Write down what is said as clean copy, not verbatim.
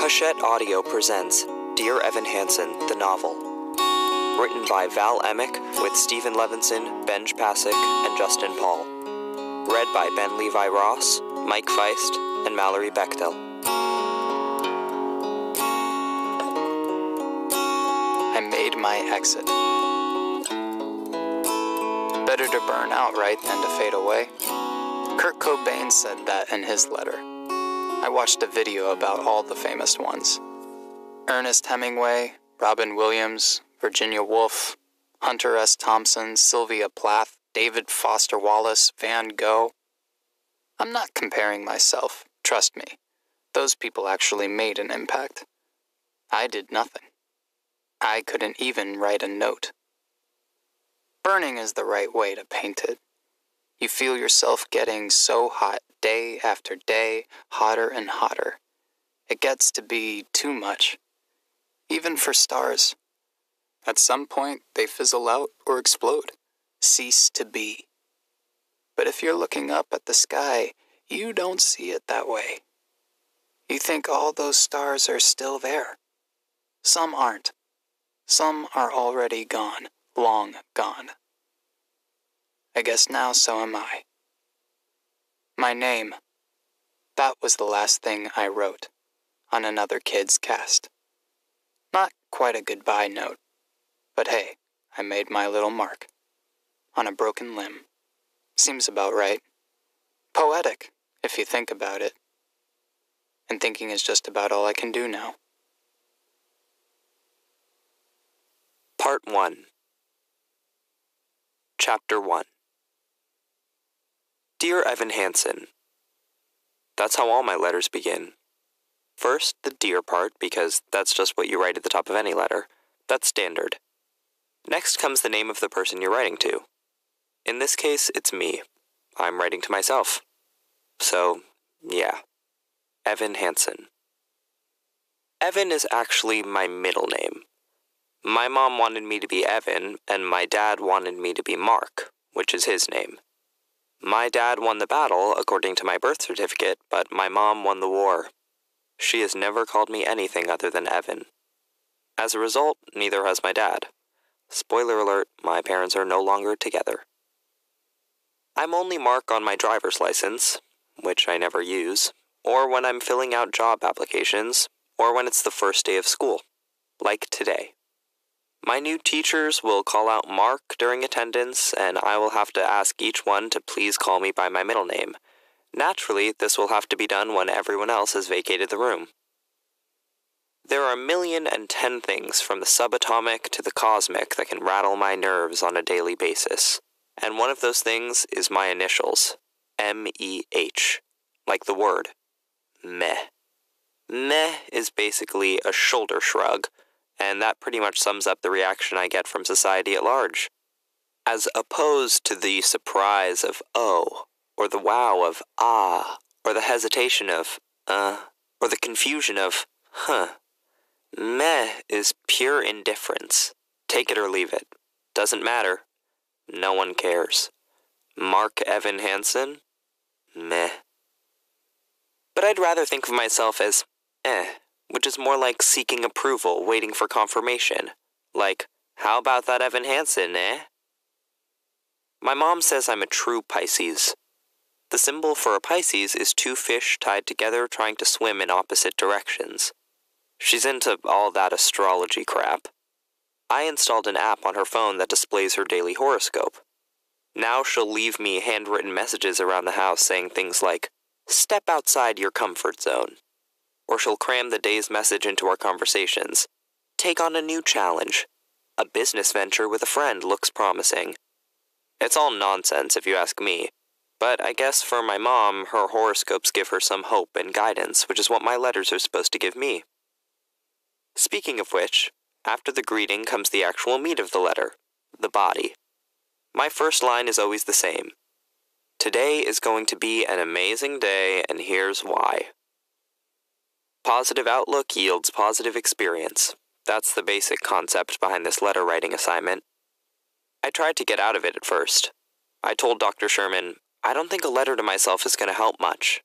Hachette Audio presents Dear Evan Hansen, the novel. Written by Val Emick with Stephen Levinson, Benj Pasek, and Justin Paul. Read by Ben Levi Ross, Mike Feist, and Mallory Bechtel. I made my exit. Better to burn out, right, than to fade away. Kurt Cobain said that in his letter. I watched a video about all the famous ones. Ernest Hemingway, Robin Williams, Virginia Woolf, Hunter S. Thompson, Sylvia Plath, David Foster Wallace, Van Gogh. I'm not comparing myself, trust me. Those people actually made an impact. I did nothing. I couldn't even write a note. Burning is the right way to paint it. You feel yourself getting so hot day after day, hotter and hotter. It gets to be too much, even for stars. At some point, they fizzle out or explode, cease to be. But if you're looking up at the sky, you don't see it that way. You think all those stars are still there. Some aren't. Some are already gone, long gone. I guess now so am I. My name. That was the last thing I wrote on another kid's cast. Not quite a goodbye note, but hey, I made my little mark. On a broken limb. Seems about right. Poetic, if you think about it. And thinking is just about all I can do now. Part 1. Chapter 1. Dear Evan Hansen. That's how all my letters begin. First, the dear part, because that's just what you write at the top of any letter. That's standard. Next comes the name of the person you're writing to. In this case, it's me. I'm writing to myself. So, yeah. Evan Hansen. Evan is actually my middle name. My mom wanted me to be Evan, and my dad wanted me to be Mark, which is his name. My dad won the battle, according to my birth certificate, but my mom won the war. She has never called me anything other than Evan. As a result, neither has my dad. Spoiler alert, my parents are no longer together. I'm only Mark on my driver's license, which I never use, or when I'm filling out job applications, or when it's the first day of school, like today. My new teachers will call out Mark during attendance, and I will have to ask each one to please call me by my middle name. Naturally, this will have to be done when everyone else has vacated the room. There are 1,000,010 things from the subatomic to the cosmic that can rattle my nerves on a daily basis, and one of those things is my initials, M-E-H, like the word, meh. Meh is basically a shoulder shrug, and that pretty much sums up the reaction I get from society at large. As opposed to the surprise of oh, or the wow of ah, or the hesitation of or the confusion of huh. Meh is pure indifference. Take it or leave it. Doesn't matter. No one cares. Mark Evan Hansen? Meh. But I'd rather think of myself as which is more like seeking approval, waiting for confirmation. Like, how about that Evan Hansen, eh? My mom says I'm a true Pisces. The symbol for a Pisces is two fish tied together trying to swim in opposite directions. She's into all that astrology crap. I installed an app on her phone that displays her daily horoscope. Now she'll leave me handwritten messages around the house saying things like, "Step outside your comfort zone." Or she'll cram the day's message into our conversations. Take on a new challenge. A business venture with a friend looks promising. It's all nonsense if you ask me, but I guess for my mom, her horoscopes give her some hope and guidance, which is what my letters are supposed to give me. Speaking of which, after the greeting comes the actual meat of the letter, the body. My first line is always the same. Today is going to be an amazing day, and here's why. Positive outlook yields positive experience. That's the basic concept behind this letter writing assignment. I tried to get out of it at first. I told Dr. Sherman, I don't think a letter to myself is going to help much.